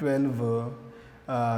12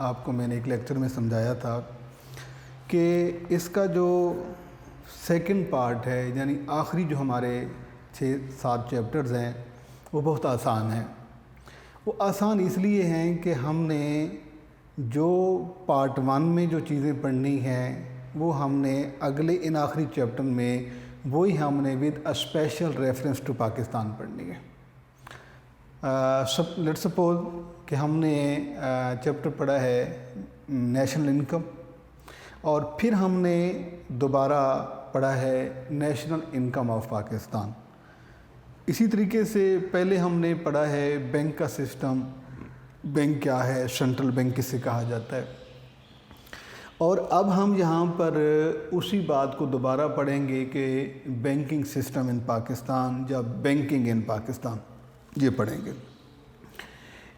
آپ کو میں نے ایک لیکچر میں سمجھایا تھا کہ اس کا جو سیکنڈ پارٹ ہے، یعنی آخری جو ہمارے 6-7 چیپٹرز ہیں، وہ بہت آسان ہیں۔ وہ آسان اس لیے ہیں کہ ہم نے جو پارٹ 1 میں جو چیزیں پڑھنی ہیں وہ ہم نے اگلے ان آخری چیپٹر میں وہی ہم نے with a special reference to Pakistan پڑھنی ہے۔ لیٹ سپوز کہ ہم نے چیپٹر پڑھا ہے نیشنل انکم، اور پھر ہم نے دوبارہ پڑھا ہے نیشنل انکم آف پاکستان۔ اسی طریقے سے پہلے ہم نے پڑھا ہے بینک کا سسٹم، بینک کیا ہے، سینٹرل بینک کسے کہا جاتا ہے، اور اب ہم یہاں پر اسی بات کو دوبارہ پڑھیں گے کہ بینکنگ سسٹم ان پاکستان یا بینکنگ ان پاکستان، یہ پڑھیں گے۔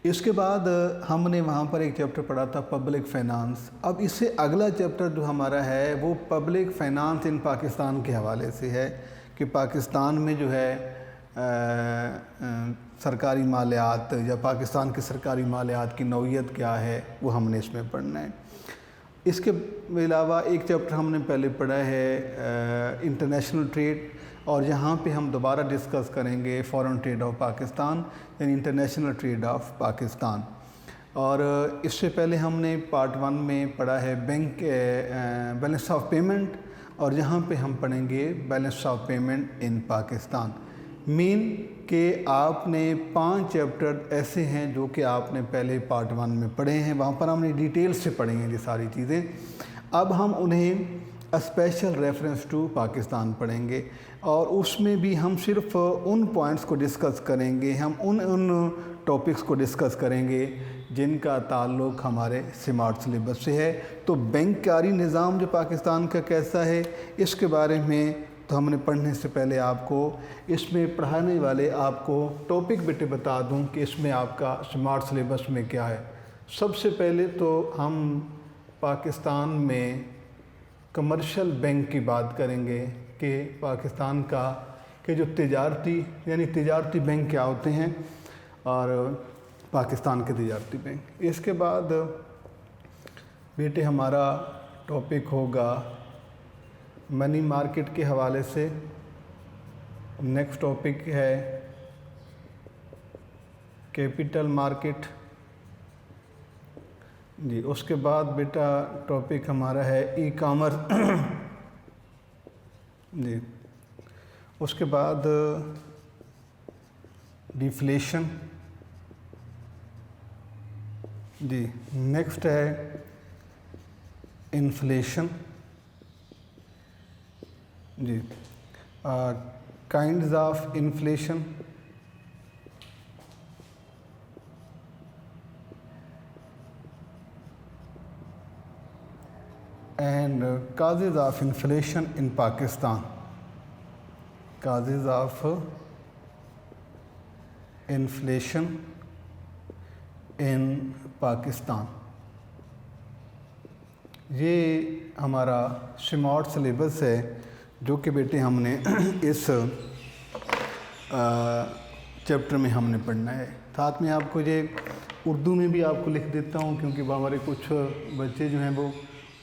اس کے بعد ہم نے وہاں پر ایک چیپٹر پڑھا تھا پبلک فائنانس۔ اب اس سے اگلا چیپٹر جو ہمارا ہے وہ پبلک فائنانس ان پاکستان کے حوالے سے ہے کہ پاکستان میں جو ہے سرکاری مالیات یا پاکستان کے سرکاری مالیات کی نوعیت کیا ہے، وہ ہم نے اس میں پڑھنا ہے۔ اس کے علاوہ ایک چیپٹر ہم نے پہلے پڑھا ہے انٹرنیشنل ٹریڈ، اور یہاں پہ ہم دوبارہ ڈسکس کریں گے فارن ٹریڈ آف پاکستان، یعنی انٹرنیشنل ٹریڈ آف پاکستان۔ اور اس سے پہلے ہم نے پارٹ 1 میں پڑھا ہے بینک بیلنس آف پیمنٹ، اور یہاں پہ ہم پڑھیں گے balance of payment in Pakistan. مین کہ آپ نے 5 چیپٹر ایسے ہیں جو کہ آپ نے پہلے پارٹ 1 میں پڑھے ہیں، وہاں پر ہم نے ڈیٹیل سے پڑھی ہیں یہ ساری چیزیں۔ اب ہم انہیں اسپیشل ریفرنس ٹو پاکستان پڑھیں گے، اور اس میں بھی ہم صرف ان پوائنٹس کو ڈسکس کریں گے، ہم ان ٹاپکس کو ڈسکس کریں گے جن کا تعلق ہمارے سمارٹ سلیبس سے ہے۔ تو بینکاری نظام جو پاکستان کا کیسا ہے، اس کے بارے میں تو ہم نے پڑھنے سے پہلے آپ کو اس میں پڑھانے والے آپ کو ٹاپک بیٹے بتا دوں کہ اس میں آپ کا سمارٹ سلیبس میں کیا ہے۔ سب سے پہلے تو ہم پاکستان میں کمرشل بینک کی بات کریں گے کہ پاکستان کا کہ جو تجارتی بینک کیا ہوتے ہیں، اور پاکستان کے تجارتی بینک۔ اس کے بعد بیٹے ہمارا ٹاپک ہوگا منی مارکیٹ کے حوالے سے۔ نیکسٹ ٹاپک ہے کیپٹل مارکیٹ جی۔ اس کے بعد بیٹا ٹاپک ہمارا ہے ای کامرس جی۔ اس کے بعد ڈیفلیشن جی۔ نیکسٹ ہے انفلیشن جی۔ Kinds of inflation and causes of inflation in Pakistan, causes of inflation in Pakistan. یہ ہمارا سمارٹ سلیبس ہے جو کہ بیٹے ہم نے اس چیپٹر میں ہم نے پڑھنا ہے۔ ساتھ میں آپ کو یہ اردو میں بھی آپ کو لکھ دیتا ہوں کیونکہ ہمارے کچھ بچے جو ہیں وہ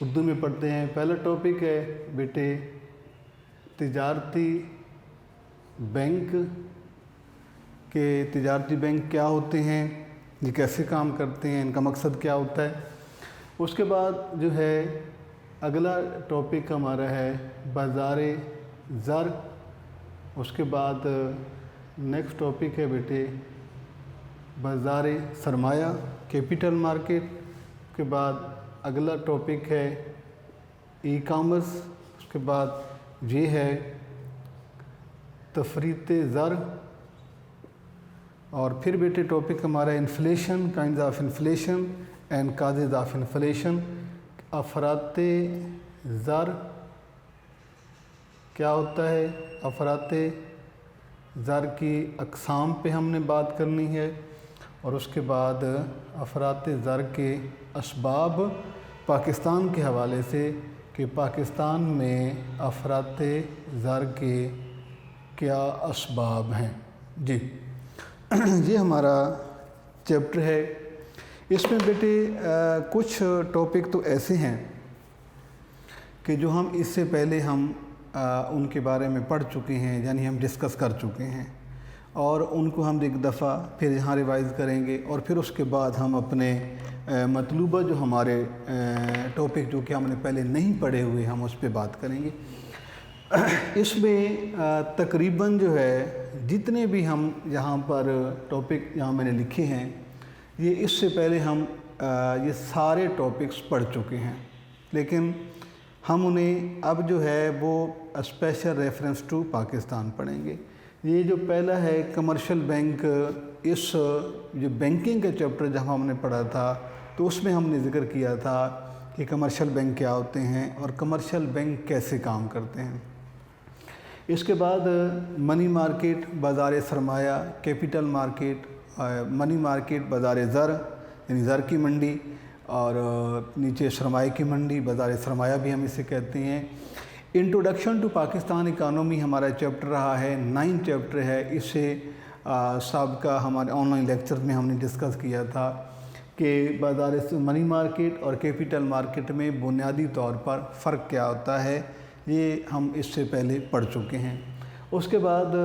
اردو میں پڑھتے ہیں۔ پہلا ٹاپک ہے بیٹے تجارتی بینک، کہ تجارتی بینک کیا ہوتے ہیں، یہ کیسے کام کرتے ہیں، ان کا مقصد کیا ہوتا ہے۔ اس کے بعد جو ہے اگلا ٹاپک ہمارا ہے بازار زر۔ اس کے بعد نیکسٹ ٹاپک ہے بیٹے بازار سرمایہ، کیپٹل مارکیٹ۔ اس کے بعد اگلا ٹاپک ہے ای کامرس۔ اس کے بعد یہ ہے تفریط زر، اور پھر بیٹے ٹاپک ہمارا inflation, kinds of inflation and causes of inflation. افراط زر کیا ہوتا ہے، افراط زر کی اقسام پہ ہم نے بات کرنی ہے، اور اس کے بعد افراط زر کے اسباب پاکستان کے حوالے سے کہ پاکستان میں افراط زر کے کیا اسباب ہیں جی۔ یہ ہمارا چیپٹر ہے۔ اس میں بیٹے کچھ ٹاپک تو ایسے ہیں کہ جو ہم اس سے پہلے ہم ان کے بارے میں پڑھ چکے ہیں، یعنی ہم ڈسکس کر چکے ہیں، اور ان کو ہم ایک دفعہ پھر یہاں ریوائز کریں گے، اور پھر اس کے بعد ہم اپنے مطلوبہ جو ہمارے ٹاپک جو کہ ہم نے پہلے نہیں پڑھے ہوئے ہم اس پہ بات کریں گے۔ اس میں تقریباً جو ہے جتنے بھی ہم یہاں پر ٹاپک یہاں میں نے لکھے ہیں، یہ اس سے پہلے ہم یہ سارے ٹاپکس پڑھ چکے ہیں، لیکن ہم انہیں اب جو ہے وہ اسپیشل ریفرنس ٹو پاکستان پڑھیں گے۔ یہ جو پہلا ہے کمرشل بینک، اس جو بینکنگ کا چیپٹر جب ہم نے پڑھا تھا تو اس میں ہم نے ذکر کیا تھا کہ کمرشل بینک کیا ہوتے ہیں اور کمرشل بینک کیسے کام کرتے ہیں۔ اس کے بعد منی مارکیٹ، بازار سرمایہ، کیپٹل مارکیٹ، منی مارکیٹ، بازار زر یعنی زر کی منڈی، اور نیچے سرمایہ کی منڈی، بازار سرمایہ بھی ہم اسے کہتے ہیں۔ انٹروڈکشن ٹو پاکستان اکانومی ہمارا چیپٹر رہا ہے، 9 چیپٹر ہے۔ اس سے سابقہ ہمارے آن لائن لیکچر میں ہم نے ڈسکس کیا تھا کہ بازار منی مارکیٹ اور کیپٹل مارکیٹ میں بنیادی طور پر فرق کیا ہوتا ہے، یہ ہم اس سے پہلے پڑھ چکے ہیں۔ اس کے بعد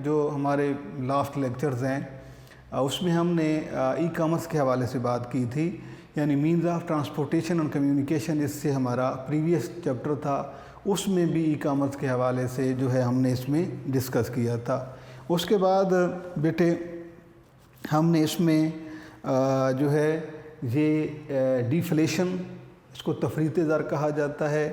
جو ہمارے لاسٹ لیکچرز ہیں اس میں ہم نے ای کامرس کے حوالے سے بات کی تھی، یعنی مینز آف ٹرانسپورٹیشن اور کمیونیکیشن، اس سے ہمارا پریویس چیپٹر تھا، اس میں بھی ای کامرس کے حوالے سے جو ہے ہم نے اس میں ڈسکس کیا تھا۔ اس کے بعد بیٹے ہم نے اس میں جو ہے یہ ڈیفلیشن، اس کو تفریط زر کہا جاتا ہے،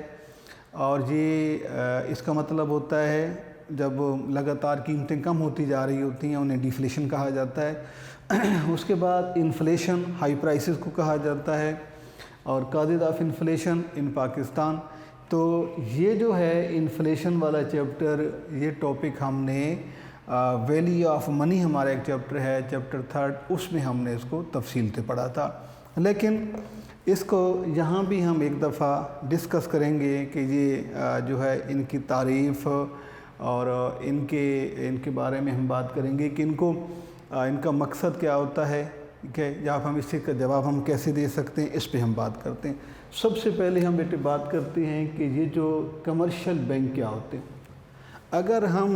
اور یہ اس کا مطلب ہوتا ہے جب لگاتار قیمتیں کم ہوتی جا رہی ہوتی ہیں انہیں ڈیفلیشن کہا جاتا ہے۔ اس کے بعد انفلیشن، ہائی پرائسز کو کہا جاتا ہے، اور causes of inflation in Pakistan. تو یہ جو ہے انفلیشن والا چیپٹر، یہ ٹاپک ہم نے ویلیو آف منی ہمارا ایک چیپٹر ہے، چیپٹر 3، اس میں ہم نے اس کو تفصیل سے پڑھا تھا، لیکن اس کو یہاں بھی ہم ایک دفعہ ڈسکس کریں گے کہ یہ جو ہے ان کی تعریف اور ان کے بارے میں ہم بات کریں گے کہ ان کا مقصد کیا ہوتا ہے، کہ جب ہم اس کا جواب ہم کیسے دے سکتے ہیں، اس پہ ہم بات کرتے ہیں۔ سب سے پہلے ہم بیٹے بات کرتے ہیں کہ یہ جو کمرشل بینک کیا ہوتے ہیں۔ اگر ہم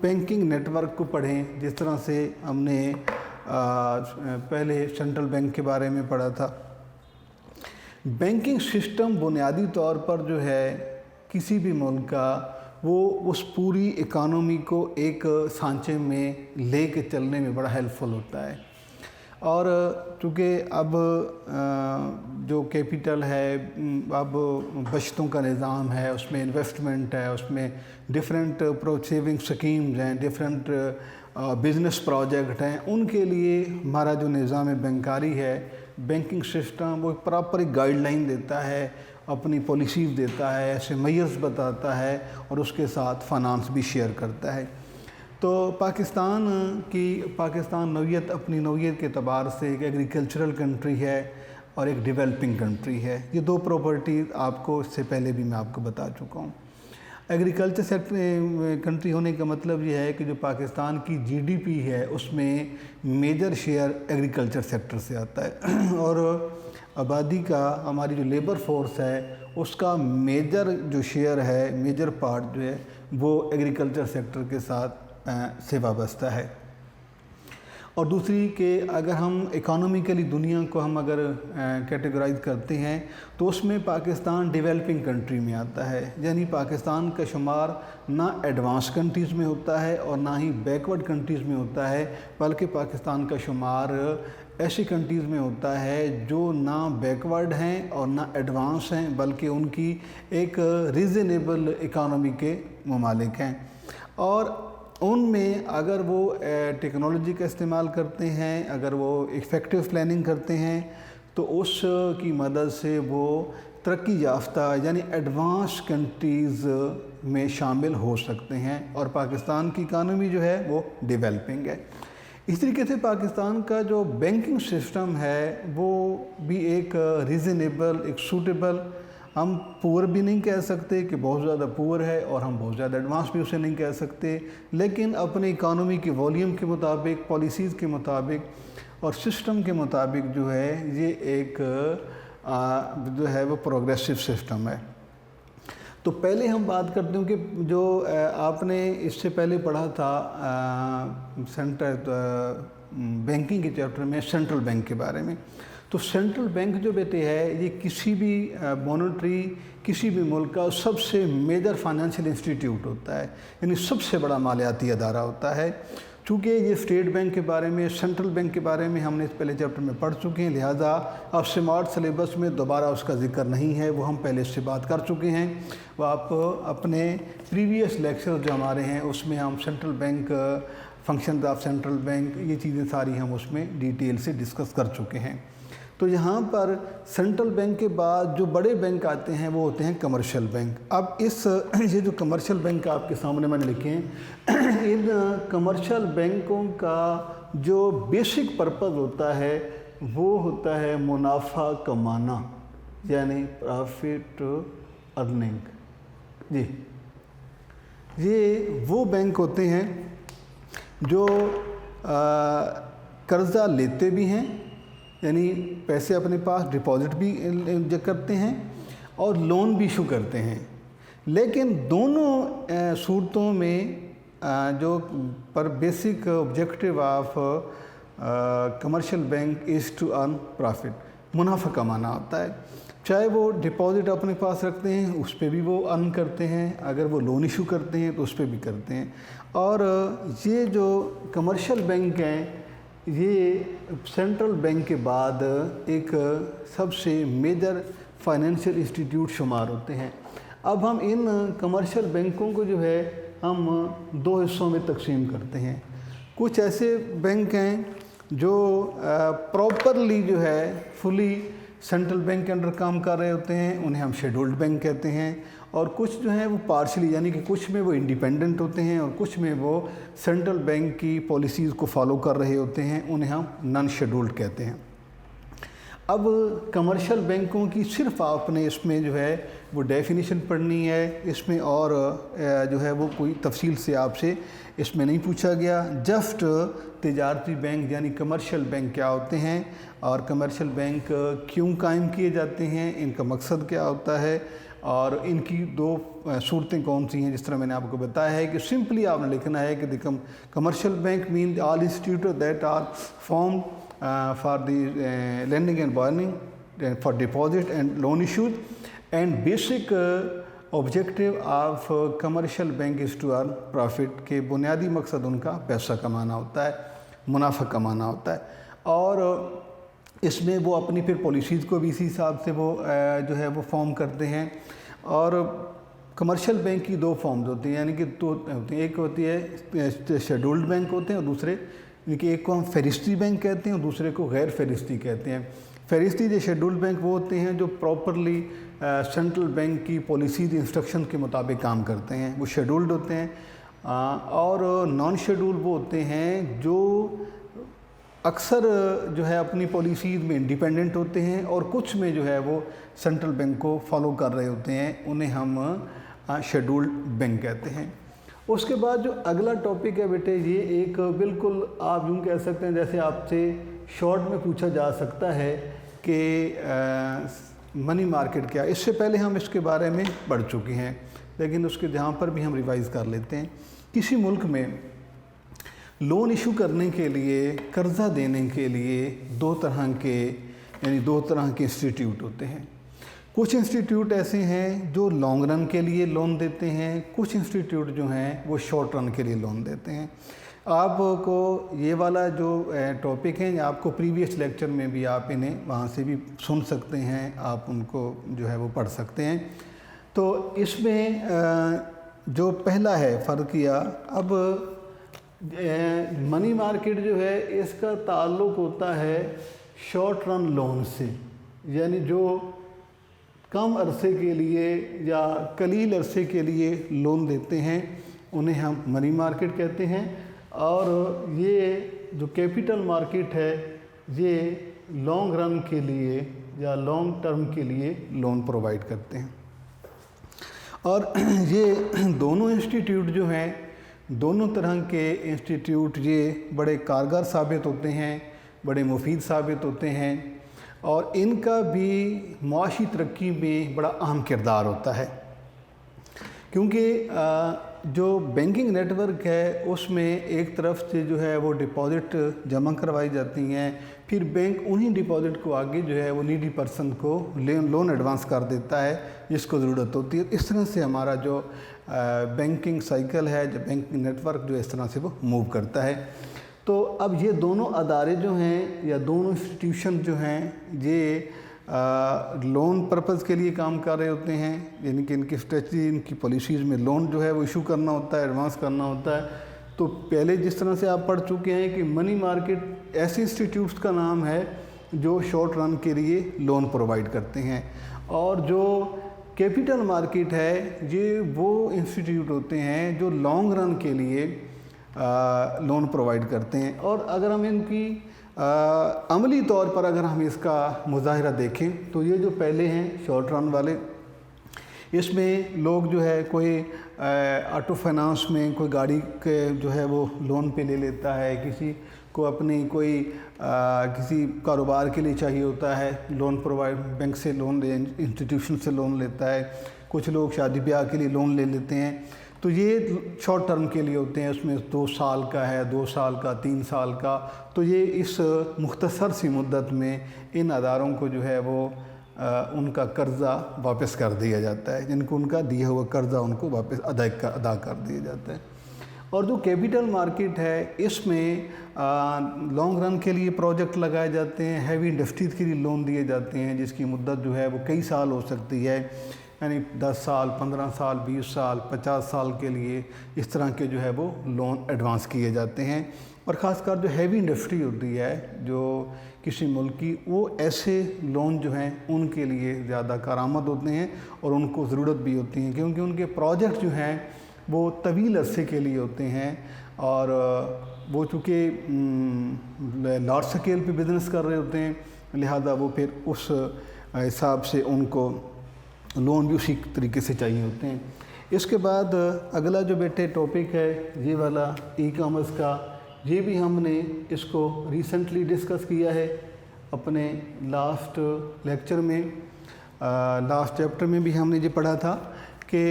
بینکنگ نیٹ ورک کو پڑھیں، جس طرح سے ہم نے پہلے سینٹرل بینک کے بارے میں پڑھا تھا، بینکنگ سسٹم بنیادی طور پر جو ہے کسی بھی ملک کا، وہ اس پوری اکانومی کو ایک سانچے میں لے کے چلنے میں بڑا ہیلپ فل ہوتا ہے۔ اور چونکہ اب جو کیپٹل ہے، اب بچتوں کا نظام ہے، اس میں انویسٹمنٹ ہے، اس میں ڈیفرنٹ سیونگ سکیمز ہیں، ڈیفرنٹ بزنس پروجیکٹ ہیں، ان کے لیے ہمارا جو نظام بینکاری ہے، بینکنگ سسٹم، وہ پراپر ایک گائیڈ لائن دیتا ہے، اپنی پالیسیز دیتا ہے، ایسے میئرز بتاتا ہے، اور اس کے ساتھ فائنانس بھی شیئر کرتا ہے۔ تو پاکستان نوعیت، اپنی نوعیت کے اعتبار سے ایک ایگریکلچرل کنٹری ہے اور ایک ڈیولپنگ کنٹری ہے۔ یہ دو پراپرٹیز آپ کو اس سے پہلے بھی میں آپ کو بتا چکا ہوں۔ ایگریکلچر کنٹری ہونے کا مطلب یہ ہے کہ جو پاکستان کی جی ڈی پی ہے، اس میں میجر شیئر ایگریکلچر سیکٹر سے آتا ہے، اور آبادی کا، ہماری جو لیبر فورس ہے، اس کا میجر جو شیئر ہے، میجر پارٹ جو ہے وہ ایگریکلچر سیکٹر کے ساتھ سے وابستہ ہے۔ اور دوسری کہ اگر ہم اکانومیکلی دنیا کو ہم اگر کیٹیگرائز کرتے ہیں تو اس میں پاکستان ڈیولپنگ کنٹری میں آتا ہے، یعنی پاکستان کا شمار نہ ایڈوانس کنٹریز میں ہوتا ہے اور نہ ہی بیکورڈ کنٹریز میں ہوتا ہے، بلکہ پاکستان کا شمار ایسی کنٹریز میں ہوتا ہے جو نہ بیکورڈ ہیں اور نہ ایڈوانس ہیں، بلکہ ان کی ایک ریزنیبل اکانومی کے ممالک ہیں۔ اور ان میں اگر وہ ٹیکنالوجی کا استعمال کرتے ہیں، اگر وہ ایفیکٹو پلاننگ کرتے ہیں، تو اس کی مدد سے وہ ترقی یافتہ یعنی ایڈوانس کنٹریز میں شامل ہو سکتے ہیں، اور پاکستان کی اکانومی جو ہے وہ ڈیولپنگ ہے۔ اس طریقے سے پاکستان کا جو بینکنگ سسٹم ہے وہ بھی ایک ریزنیبل، ایک سوٹیبل، ہم پور بھی نہیں کہہ سکتے کہ بہت زیادہ پور ہے، اور ہم بہت زیادہ ایڈوانس بھی اسے نہیں کہہ سکتے، لیکن اپنے اکانومی کے والیوم کے مطابق، پالیسیز کے مطابق اور سسٹم کے مطابق جو ہے یہ ایک جو ہے وہ پروگریسو سسٹم ہے۔ تو پہلے ہم بات کرتے ہیں کہ جو آپ نے اس سے پہلے پڑھا تھا بینکنگ کے چیپٹر میں سینٹرل بینک کے بارے میں، تو سینٹرل بینک جو بیٹے ہے یہ کسی بھی مونیٹری کسی بھی ملک کا سب سے میجر فائنینشیل انسٹیٹیوٹ ہوتا ہے، یعنی سب سے بڑا مالیاتی ادارہ ہوتا ہے۔ چونکہ یہ اسٹیٹ بینک کے بارے میں سینٹرل بینک کے بارے میں ہم نے اس پہلے چیپٹر میں پڑھ چکے ہیں، لہٰذا اب سمارٹ سلیبس میں دوبارہ اس کا ذکر نہیں ہے، وہ ہم پہلے اس سے بات کر چکے ہیں۔ وہ آپ اپنے پریویس لیکچر جو ہمارے ہیں اس میں ہم central bank, functions of central bank, یہ چیزیں ساری ہم اس میں ڈیٹیل سے ڈسکس کر چکے ہیں۔ تو یہاں پر سینٹرل بینک کے بعد جو بڑے بینک آتے ہیں وہ ہوتے ہیں کمرشل بینک۔ اب یہ جو کمرشل بینک آپ کے سامنے میں نے لکھے ہیں، ان کمرشل بینکوں کا جو بیسک پرپز ہوتا ہے وہ ہوتا ہے منافع کمانا، یعنی پرافٹ ارننگ۔ جی، یہ وہ بینک ہوتے ہیں جو قرضہ لیتے بھی ہیں، یعنی پیسے اپنے پاس ڈپازٹ بھی کرتے ہیں اور لون بھی ایشو کرتے ہیں، لیکن دونوں صورتوں میں جو پر basic objective of commercial bank is to earn profit, منافع کمانا ہوتا ہے۔ چاہے وہ ڈپازٹ اپنے پاس رکھتے ہیں اس پہ بھی وہ ارن کرتے ہیں، اگر وہ لون ایشو کرتے ہیں تو اس پہ بھی کرتے ہیں۔ اور یہ جو کمرشل بینک ہیں یہ سینٹرل بینک کے بعد ایک سب سے میجر فائنینشیل انسٹیٹیوٹ شمار ہوتے ہیں۔ اب ہم ان کمرشل بینکوں کو جو ہے ہم دو حصوں میں تقسیم کرتے ہیں۔ کچھ ایسے بینک ہیں جو پراپرلی جو ہے فلی سینٹرل بینک کے انڈر کام کر رہے ہوتے ہیں، انہیں ہم شیڈولڈ بینک کہتے ہیں، اور کچھ جو ہیں وہ پارشلی، یعنی کہ کچھ میں وہ انڈیپینڈنٹ ہوتے ہیں اور کچھ میں وہ سینٹرل بینک کی پالیسیز کو فالو کر رہے ہوتے ہیں، انہیں ہم نان شیڈولڈ کہتے ہیں۔ اب کمرشل بینکوں کی صرف آپ نے اس میں جو ہے وہ ڈیفینیشن پڑھنی ہے، اس میں اور جو ہے وہ کوئی تفصیل سے آپ سے اس میں نہیں پوچھا گیا۔ جسٹ تجارتی بینک یعنی کمرشل بینک کیا ہوتے ہیں اور کمرشل بینک کیوں قائم کیے جاتے ہیں، ان کا مقصد کیا ہوتا ہے، اور ان کی دو صورتیں کون سی ہیں، جس طرح میں نے آپ کو بتایا ہے کہ سمپلی آپ نے لکھنا ہے کہ commercial bank mean all institute that are form for the lending and borrowing for deposit and loan issues and basic objective of commercial bank is to earn profit, کے بنیادی مقصد ان کا پیسہ کمانا ہوتا ہے، منافع کمانا ہوتا ہے، اور اس میں وہ اپنی پھر پالیسیز کو بھی اسی حساب سے وہ جو ہے وہ فارم کرتے ہیں۔ اور کمرشل بینک کی دو فارمز ہوتی ہیں، یعنی کہ دو ہوتی ہیں، ایک ہوتی ہے شیڈولڈ بینک ہوتے ہیں اور دوسرے، یعنی کہ ایک کو ہم فہرستی بینک کہتے ہیں اور دوسرے کو غیر فہرستی کہتے ہیں۔ فہرستی جو شیڈولڈ بینک وہ ہوتے ہیں جو پراپرلی سینٹرل بینک کی پالیسیز انسٹرکشن کے مطابق کام کرتے ہیں، وہ شیڈولڈ ہوتے ہیں، اور نان شیڈول وہ ہوتے ہیں جو اکثر جو ہے اپنی پالیسیز میں انڈیپینڈنٹ ہوتے ہیں اور کچھ میں جو ہے وہ سینٹرل بینک کو فالو کر رہے ہوتے ہیں، انہیں ہم شیڈولڈ بینک کہتے ہیں۔ اس کے بعد جو اگلا ٹاپک ہے بیٹے، یہ ایک بالکل آپ یوں کہہ سکتے ہیں جیسے آپ سے شارٹ میں پوچھا جا سکتا ہے کہ منی مارکیٹ کیا۔ اس سے پہلے ہم اس کے بارے میں پڑھ چکے ہیں، لیکن اس کے جہاں پر بھی ہم ریوائز کر لیتے ہیں۔ کسی ملک میں لون ایشو کرنے کے لیے، قرضہ دینے کے لیے دو طرح کے انسٹیٹیوٹ ہوتے ہیں۔ کچھ انسٹیٹیوٹ ایسے ہیں جو لانگ رن کے لیے لون دیتے ہیں، کچھ انسٹیٹیوٹ جو ہیں وہ شارٹ رن کے لیے لون دیتے ہیں۔ آپ کو یہ والا جو ٹاپک ہے آپ کو پریویس لیکچر میں بھی آپ انہیں وہاں سے بھی سن سکتے ہیں، آپ ان کو جو ہے وہ پڑھ سکتے ہیں۔ تو اس میں جو پہلا ہے فرقیہ، اب منی مارکیٹ جو ہے اس کا تعلق ہوتا ہے شارٹ رن لون سے، یعنی جو کم عرصے کے لیے یا قلیل عرصے کے لیے لون دیتے ہیں انہیں ہم منی مارکیٹ کہتے ہیں، اور یہ جو کیپٹل مارکیٹ ہے یہ لانگ رن کے لیے یا لانگ ٹرم کے لیے لون پرووائڈ کرتے ہیں۔ اور یہ دونوں انسٹیٹیوٹ جو ہیں، دونوں طرح کے انسٹیٹیوٹ یہ بڑے کارگر ثابت ہوتے ہیں بڑے مفید ثابت ہوتے ہیں اور ان کا بھی معاشی ترقی میں بڑا اہم کردار ہوتا ہے، کیونکہ جو بینکنگ نیٹ ورک ہے اس میں ایک طرف سے جو ہے وہ ڈپازٹ جمع کروائی جاتی ہیں، پھر بینک انہی ڈپازٹ کو آگے جو ہے وہ نیڈی پرسن کو لون ایڈوانس کر دیتا ہے جس کو ضرورت ہوتی ہے۔ اس طرح سے ہمارا جو بینکنگ سائیکل ہے، جو بینکنگ نیٹ ورک جو اس طرح سے وہ موو کرتا ہے۔ تو اب یہ دونوں ادارے جو ہیں یا دونوں انسٹیٹیوشن جو ہیں یہ لون پرپز کے لیے کام کر رہے ہوتے ہیں، یعنی کہ ان کی اسٹریٹجی، ان کی پالیسیز میں لون جو ہے وہ ایشو کرنا ہوتا ہے، ایڈوانس کرنا ہوتا ہے۔ تو پہلے جس طرح سے آپ پڑھ چکے ہیں کہ منی مارکیٹ ایسے انسٹیٹیوٹس کا نام ہے جو شارٹ رن کے لیے لون پرووائڈ کرتے ہیں، اور جو کیپٹل مارکیٹ ہے یہ وہ انسٹیٹیوٹ ہوتے ہیں جو لانگ رن کے لیے لون پرووائڈ کرتے ہیں۔ اور اگر ہم ان کی عملی طور پر اگر ہم اس کا مظاہرہ دیکھیں تو یہ جو پہلے ہیں شارٹ رن والے، اس میں لوگ جو ہے کوئی آٹو فائنانس میں کوئی گاڑی کے جو ہے وہ لون پہ لے لیتا ہے، کسی کو اپنی کوئی کسی کاروبار کے لیے چاہیے ہوتا ہے لون پرووائڈ، بینک سے لون انسٹیٹیوشن سے لون لیتا ہے، کچھ لوگ شادی بیاہ کے لیے لون لے لیتے ہیں۔ تو یہ شارٹ ٹرم کے لیے ہوتے ہیں، اس میں 2 سال کا ہے، 2 سال کا، 3 سال کا۔ تو یہ اس مختصر سی مدت میں ان اداروں کو جو ہے وہ ان کا قرضہ واپس کر دیا جاتا ہے، جن کو ان کا دیا ہوا قرضہ ان کو واپس ادا کر دیا جاتا ہے۔ اور جو کیپٹل مارکیٹ ہے اس میں لانگ رن کے لیے پروجیکٹ لگائے جاتے ہیں، ہیوی انڈسٹریز کے لیے لون دیے جاتے ہیں جس کی مدت جو ہے وہ کئی سال ہو سکتی ہے، یعنی 10 سال، 15 سال، 20 سال، 50 سال کے لیے اس طرح کے جو ہے وہ لون ایڈوانس کیے جاتے ہیں۔ اور خاص کر جو ہیوی انڈسٹری ہوتی ہے جو کسی ملک کی، وہ ایسے لون جو ہیں ان کے لیے زیادہ کارآمد ہوتے ہیں اور ان کو ضرورت بھی ہوتی ہے، کیونکہ ان کے پروجیکٹ جو ہیں وہ طویل عرصے کے لیے ہوتے ہیں، اور وہ چونکہ لارج سکیل پہ بزنس کر رہے ہوتے ہیں، لہذا وہ پھر اس حساب سے ان کو لون بھی اسی طریقے سے چاہیے ہوتے ہیں۔ اس کے بعد اگلا جو بیٹے ٹاپک ہے یہ والا ای کامرس کا، یہ بھی ہم نے اس کو ریسنٹلی ڈسکس کیا ہے اپنے لاسٹ لیکچر میں، لاسٹ چیپٹر میں بھی ہم نے یہ پڑھا تھا کہ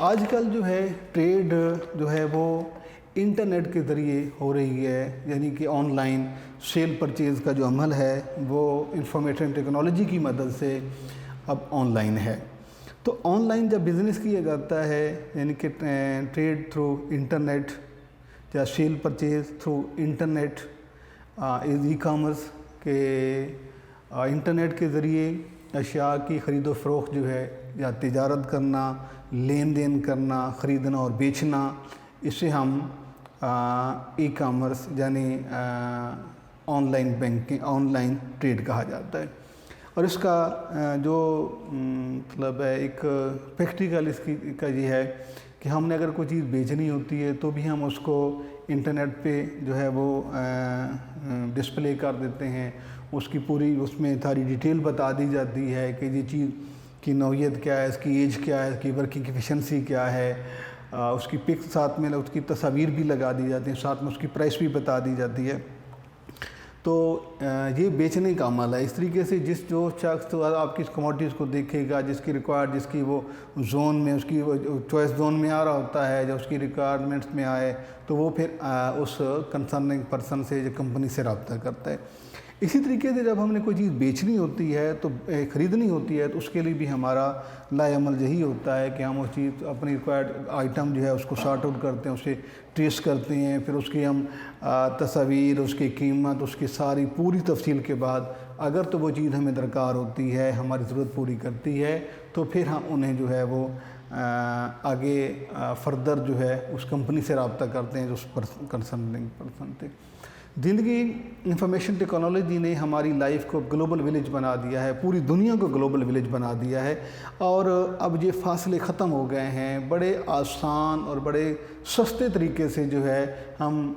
آج کل جو ہے ٹریڈ جو ہے وہ انٹرنیٹ کے ذریعے ہو رہی ہے، یعنی کہ آن لائن سیل پرچیز کا جو عمل ہے وہ انفارمیشن ٹیکنالوجی کی مدد سے اب آن لائن ہے۔ تو آن لائن جب بزنس کیا جاتا ہے، یعنی کہ ٹریڈ تھرو انٹرنیٹ یا sale purchase through internet is e commerce, کہ انٹرنیٹ کے ذریعے اشیاء کی خرید و فروخت جو ہے یا تجارت کرنا، لین دین کرنا، خریدنا اور بیچنا، اسے ہم ای کامرس یعنی online banking, online trade کہا جاتا ہے۔ اور اس کا جو مطلب ہے ایک پریکٹیکل اس کا یہ ہے کہ ہم نے اگر کوئی چیز بیچنی ہوتی ہے تو بھی ہم اس کو انٹرنیٹ پہ جو ہے وہ ڈسپلے کر دیتے ہیں، اس کی پوری اس میں ساری ڈیٹیل بتا دی جاتی ہے کہ یہ چیز کی نوعیت کیا ہے، اس کی ایج کیا ہے، اس کی ورکنگ ایفیشنسی کیا ہے، اس کی پک ساتھ میں اس کی تصاویر بھی لگا دی جاتی ہیں، ساتھ میں اس کی پرائس بھی بتا دی جاتی ہے۔ تو یہ بیچنے کا عمل ہے۔ اس طریقے سے جو شخص آپ کی کموڈٹیز کو دیکھے گا، جس کی ریکوائرڈ، جس کی وہ زون میں، اس کی چوائس زون میں آ رہا ہوتا ہے، جو اس کی ریکوائرمنٹس میں آئے تو وہ پھر اس کنسرننگ پرسن سے، جو کمپنی سے رابطہ کرتا ہے۔ اسی طریقے سے جب ہم نے کوئی چیز بیچنی ہوتی ہے تو خریدنی ہوتی ہے تو اس کے لیے بھی ہمارا لائے عمل یہی ہوتا ہے کہ ہم اس چیز اپنی ریکوائرڈ آئٹم جو ہے اس کو سارٹ آؤٹ کرتے ہیں، اسے ٹریس کرتے ہیں، پھر اس کی ہم تصاویر، اس کی قیمت، اس کی ساری پوری تفصیل کے بعد اگر تو وہ چیز ہمیں درکار ہوتی ہے، ہماری ضرورت پوری کرتی ہے، تو پھر ہم انہیں جو ہے وہ آگے فردر جو ہے اس کمپنی سے رابطہ کرتے ہیں جو اس کنسرننگ پرسن تھے۔ زندگی انفارمیشن ٹیکنالوجی نے ہماری لائف کو گلوبل ولیج بنا دیا ہے، پوری دنیا کو گلوبل ولیج بنا دیا ہے، اور اب یہ فاصلے ختم ہو گئے ہیں۔ بڑے آسان اور بڑے سستے طریقے سے جو ہے ہم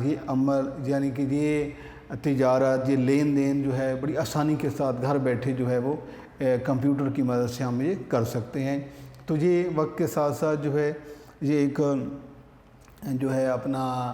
یہ عمل، یعنی کہ یہ تجارت، یہ لین دین جو ہے بڑی آسانی کے ساتھ گھر بیٹھے جو ہے وہ کمپیوٹر کی مدد سے ہم یہ کر سکتے ہیں۔ تو یہ وقت کے ساتھ ساتھ جو ہے یہ ایک جو ہے اپنا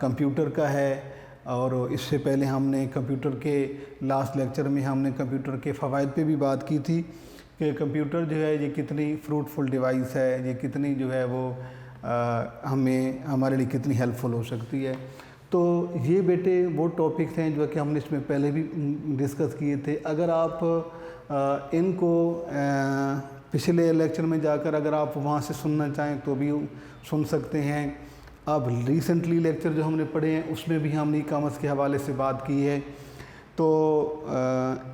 کمپیوٹر کا ہے، اور اس سے پہلے ہم نے کمپیوٹر کے لاسٹ لیکچر میں ہم نے کمپیوٹر کے فوائد پہ بھی بات کی تھی کہ کمپیوٹر جو ہے یہ کتنی فروٹفل ڈیوائس ہے، یہ کتنی جو ہے وہ ہمارے لیے کتنی ہیلپ فل ہو سکتی ہے۔ تو یہ بیٹے وہ ٹاپکس ہیں جو کہ ہم نے اس میں پہلے بھی ڈسکس کیے تھے۔ اگر آپ ان کو پچھلے لیکچر میں جا کر اگر آپ وہاں سے سننا چاہیں تو بھی سن سکتے ہیں۔ اب ریسنٹلی لیکچر جو ہم نے پڑھے ہیں اس میں بھی ہم نے ای کامرس کے حوالے سے بات کی ہے۔ تو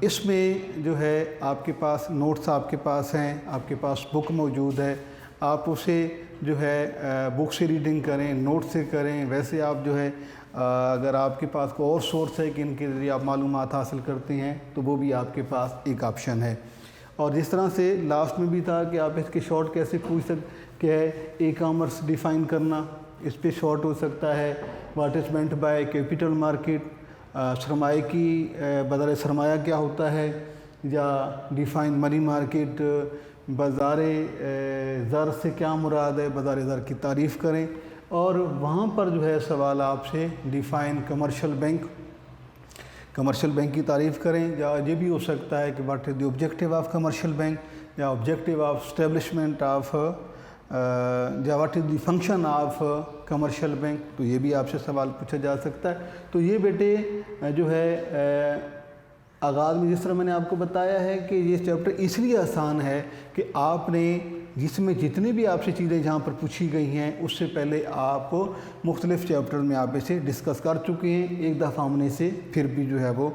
اس میں جو ہے آپ کے پاس نوٹس آپ کے پاس ہیں، آپ کے پاس بک موجود ہے، آپ اسے جو ہے بک سے ریڈنگ کریں، نوٹ سے کریں۔ ویسے آپ جو ہے اگر آپ کے پاس کوئی اور سورس ہے کہ ان کے ذریعے آپ معلومات حاصل کرتے ہیں تو وہ بھی آپ کے پاس ایک آپشن ہے۔ اور جس طرح سے لاسٹ میں بھی تھا کہ آپ اس کے شارٹ کیسے پوچھ کہ ہے ای کامرس ڈیفائن کرنا، اس پہ شارٹ ہو سکتا ہے what is meant by capital market, سرمایہ کی بازار سرمایہ کیا ہوتا ہے، یا ڈیفائن منی مارکیٹ، بازار زر سے کیا مراد ہے، بازار زر کی تعریف کریں۔ اور وہاں پر جو ہے سوال آپ سے ڈیفائن کمرشل بینک کی تعریف کریں، یا یہ بھی ہو سکتا ہے کہ what is the objective of commercial bank, یا آبجیکٹیو آف اسٹیبلشمنٹ آف، یا what is the function of commercial bank, تو یہ بھی آپ سے سوال پوچھا جا سکتا ہے۔ تو یہ بیٹے جو ہے آغاز میں جس طرح میں نے آپ کو بتایا ہے کہ یہ چیپٹر اس لیے آسان ہے کہ آپ نے جس میں جتنی بھی آپ سے چیزیں جہاں پر پوچھی گئی ہیں اس سے پہلے آپ مختلف چیپٹر میں آپ اسے ڈسکس کر چکے ہیں، ایک دفعہ ہم نے اسے پھر بھی جو ہے وہ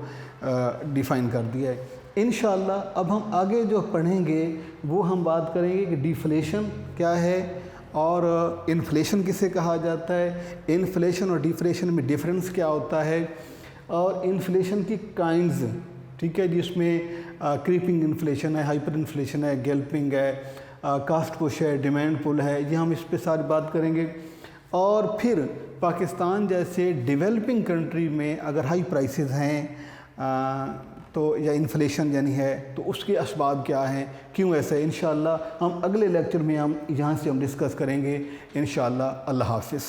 ڈیفائن کر دیا ہے۔ انشاءاللہ اب ہم آگے جو پڑھیں گے وہ ہم بات کریں گے کہ ڈیفلیشن کیا ہے اور انفلیشن کسے کہا جاتا ہے، انفلیشن اور ڈیفلیشن میں ڈیفرنس کیا ہوتا ہے، اور انفلیشن کی کائنڈز، ٹھیک ہے، جس میں کریپنگ انفلیشن ہے، ہائپر انفلیشن ہے، گیلپنگ ہے، کاسٹ پش ہے، ڈیمانڈ پل ہے، یہ ہم اس پہ ساری بات کریں گے۔ اور پھر پاکستان جیسے ڈیولپنگ کنٹری میں اگر ہائی پرائسز ہیں تو یا انفلیشن یعنی ہے تو اس کے اسباب کیا ہیں، کیوں ایسا ہے، انشاءاللہ ہم اگلے لیکچر میں ہم یہاں سے ڈسکس کریں گے انشاءاللہ۔ اللہ حافظ۔